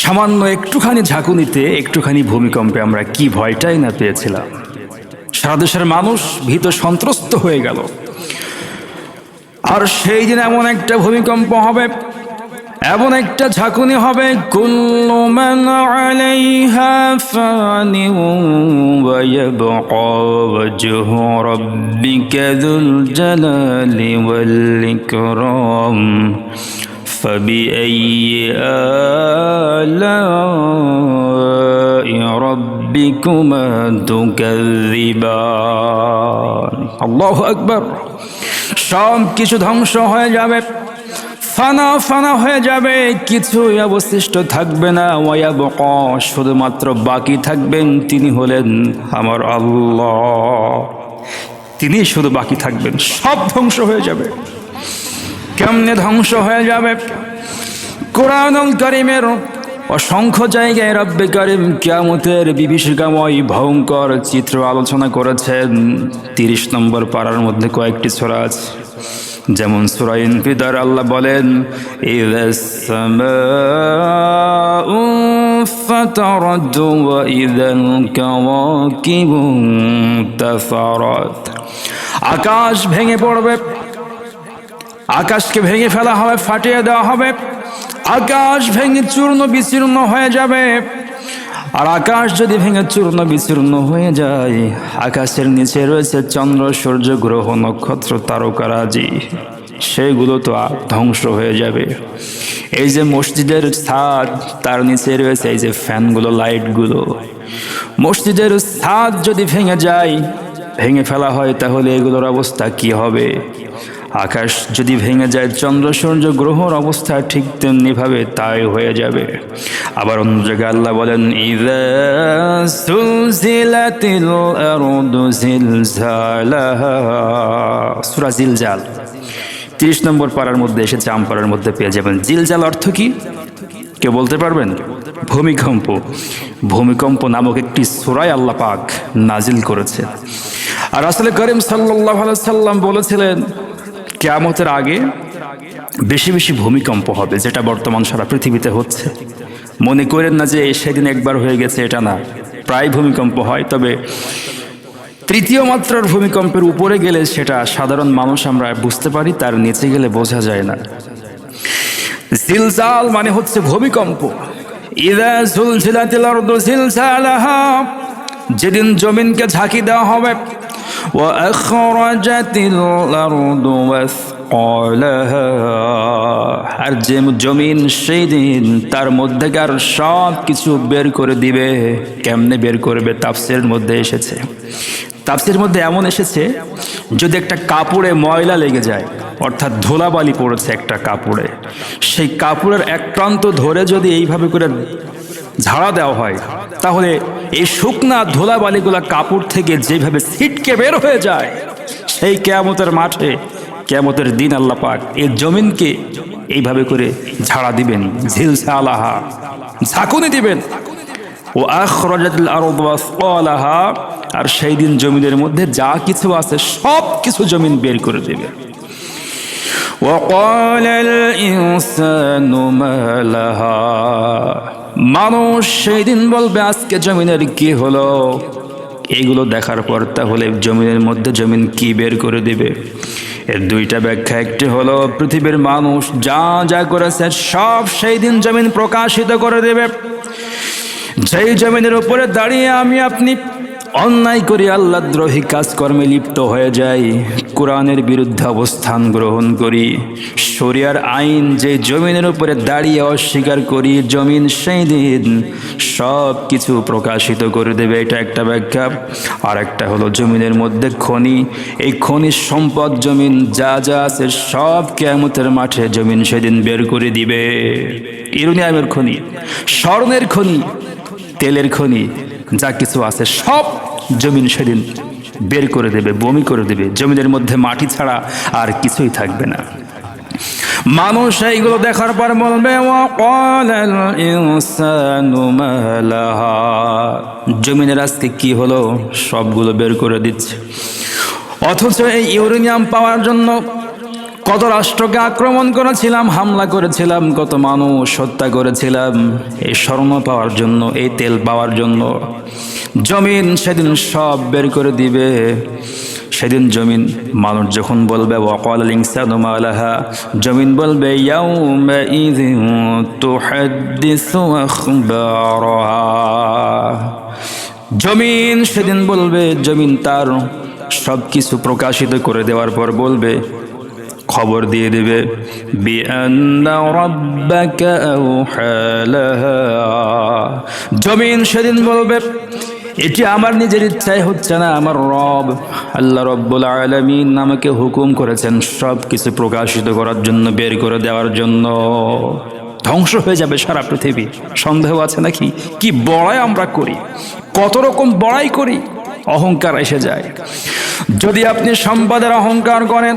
সামান্য একটুখানি ঝাঁকুনিতে, একটুখানি ভূমিকম্পে আমরা কি ভয়টাই না পেয়েছিলাম। সারা দেশের মানুষ ভীত সন্ত্রস্ত হয়ে গেল। আর সেই দিন এমন একটা ভূমিকম্প হবে, এমন একটা ঝাঁকুনি হবে, কুল্লু মান আলাইহা ফানি ওয়া ইয়াবকা ওয়াজহু রাব্বিকা যুল জালালি ওয়াল ইকরাম فبأي آلاء ربكما تكذبان আল্লাহু আকবার। সব কিছু ধ্বংস হয়ে যাবে, ফানা ফানা হয়ে যাবে, কিছুই অবশিষ্ট থাকবে না। ওয়ায়াবকা, শুধুমাত্র বাকি থাকবেন তিনি হলেন আমার আল্লাহ। তিনি শুধু বাকি থাকবেন, সব ধ্বংস হয়ে যাবে। কেমনে ধ্বংস হয়ে যাবে? কোরআনুল কারীমের অসংখ্য জায়গায় রব্বে কারীম কিয়ামতের বিভীষিকাময় ভয়ঙ্কর চিত্র আলোচনা করেছেন। 30 নম্বর পারার মধ্যে কয়েকটি সূরা আছে, যেমন সূরা ইনফিতার আল্লাহ বলেন, ইযাস সামাউ ফাতারাত ওয়া ইযাল কাওয়াকিবু তাসারাত। আকাশ ভেঙে পড়বে, আকাশকে ভেঙে ফেলা হবে, ফাটিয়ে দেওয়া হবে। আকাশ ভেঙে চূর্ণ বিচূর্ণ হয়ে যাবে। আর আকাশ যদি ভেঙে চূর্ণ বিচূর্ণ হয়ে যায়, আকাশের নিচে রয়েছে চন্দ্র, সূর্য, গ্রহ, নক্ষত্র, তারকারাজি, সেগুলো তো ধ্বংস হয়ে যাবে। এই যে মসজিদের ছাদ, তার নিচে রয়েছে এই যে ফ্যানগুলো, লাইটগুলো। মসজিদের ছাদ যদি ভেঙে যায়, ভেঙে ফেলা হয়, তাহলে এগুলোর অবস্থা কি হবে? আকাশ যদি ভেঙে যায়, চন্দ্র, সূর্য, গ্রহর অবস্থা ঠিক তেমনি ভাবে তাই হয়ে যাবে। আবার অন্য জায়গায় আল্লাহ বলেন, ইযা সুলজিলাতিল আরদু জিলজালাহা। সূরা জিলজাল 30 নম্বর পারার মধ্যে এসেছে, আমপারার মধ্যে পেয়ে যাবেন। জিলজাল অর্থ কি কেউ বলতে পারবেন? ভূমিকম্প। ভূমিকম্প নামক একটি সূরা আল্লাহ পাক নাজিল করেছে। আর রাসূল করিম সাল্লাল্লাহু আলাইহি সাল্লাম বলেছিলেন, কিয়ামতের আগে বেশি বেশি ভূমিকম্প হবে, যেটা বর্তমান সারা পৃথিবীতে হচ্ছে। মনে করেন না যে সেদিন একবার হয়ে গেছে, এটা না, প্রায় ভূমিকম্প হয়। তবে তৃতীয় মাত্রার ভূমিকম্পের উপরে গেলে সেটা সাধারণ মানুষ আমরা বুঝতে পারি, তার নিচে গেলে বোঝা যায় না। জিলজাল মানে হচ্ছে ভূমিকম্প। ইযা জুলজিলাতিল আরদু জিলজালাহা, যেদিন জমিনকে ঝাঁকি দেওয়া হবে। ওয়া আখরাজাতিল আরদু ওয়াসকালাহা, আর যে জমিন সেই দিন তার মধ্যেকার সব কিছু বের করে দিবে। কেমনে বের করবে? তাফসীরের মধ্যে এসেছে, তাফসীরের মধ্যে এমন এসেছে, যদি একটা কাপড়ে ময়লা লেগে যায়, অর্থাৎ ধুলাবালি পড়েছে একটা কাপড়ে, সেই কাপড়ের এক প্রান্ত ধরে যদি এইভাবে করে ঝাড়া দেওয়া হয়, তাহলে এই শুকনা ধুলাবালিগুলা কাপড় থেকে যেভাবে ছিটকে বের হয়ে যায়, সেই কিয়ামতের মাঠে, কিয়ামতের দিন আল্লাহ পাক এই জমিনকে এইভাবে করে ঝাড়া দিবেন, জিলজালাহা, ঝাঁকুনি দিবেন। ও আখরাজাতিল আরদু ওয়াসকালাহা, আর সেই দিন জমিনের মধ্যে যা কিছু আছে সব কিছু জমিন বের করে দেবে। ওয়াকালাল ইনসানু মা লাহা, মানুষ সেই দিন বলবে, আজকে জমিনের কি হলো? এইগুলো দেখার পর তাহলে জমিনের মধ্যে জমিন কি বের করে দিবে? এর দুইটা ব্যাখ্যা। একটি হলো, পৃথিবীর মানুষ যা যা করেছে সব সেই দিন জমিন প্রকাশিত করে দেবে। যেই জমিনের উপরে দাঁড়িয়ে আমি আপনি অন্যায় করি, আল্লাহদ্রোহী কাজকর্মে লিপ্ত হয়ে যাই, কোরআনের বিরুদ্ধে অবস্থান গ্রহণ করি, শরিয়ার আইন যে জমিনের উপরে দাঁড়িয়ে অস্বীকার করি, জমিন সেই দিন সব কিছু প্রকাশিত করে দেবে। এটা একটা ব্যাখ্যা। আর একটা হলো, জমিনের মধ্যে খনি, এই খনিজ সম্পদ জমিন যা যা আছে সব কিয়ামতের মাঠে জমিন সেদিন বের করে দিবে। ইউরেনিয়ামের খনি, স্বর্ণের খনি, তেলের খনি, যা কিছু আছে সব জমিন সেদিন বের করে দেবে, বমি করে দেবে। জমিনের মধ্যে মাটি ছাড়া আর কিছুই থাকবে না। মানুষ এইগুলো দেখার পর বলবে, ওয়াকালাল ইনসানু মা লাহা, জমিনের আজকে কি হলো? সবগুলো বের করে দিচ্ছে। অথচ এই ইউরেনিয়াম পাওয়ার জন্য কত রাষ্ট্রকে আক্রমণ করেছিলাম, হামলা করেছিলাম, কত মানুষ হত্যা করেছিলাম এই স্বর্ণ পাওয়ার জন্য, এই তেল পাওয়ার জন্য। জমিন সেদিন সব বের করে দিবে। সেদিন জমিন, মানুষ যখন বলবে ওয়াকালাল ইনসানু মা লাহা, জমিন বলবে ইয়াউমাইযিন তুহাদ্দিসু আখবারাহা। জমিন সেদিন বলবে, জমিন তার সব কিছু প্রকাশিত করে দেওয়ার পর বলবে, খবর দিয়ে দেবে বিআন্না রাব্বাকা আওহা লাহা। জমিন সেদিন বলবে, এটি আমার নিজের ইচ্ছায় হচ্ছে না, আমার রব আল্লাহ রব্বুল আলামিন আমাকে হুকুম করেছেন সব কিছু প্রকাশিত করার জন্য, বের করে দেওয়ার জন্য। ধ্বংস হয়ে যাবে সারা পৃথিবী। সন্দেহ আছে নাকি? কি বড়াই আমরা করি, কত রকম বড়াই করি, অহংকার এসে যায়। যদি আপনি সম্পদের অহংকার করেন,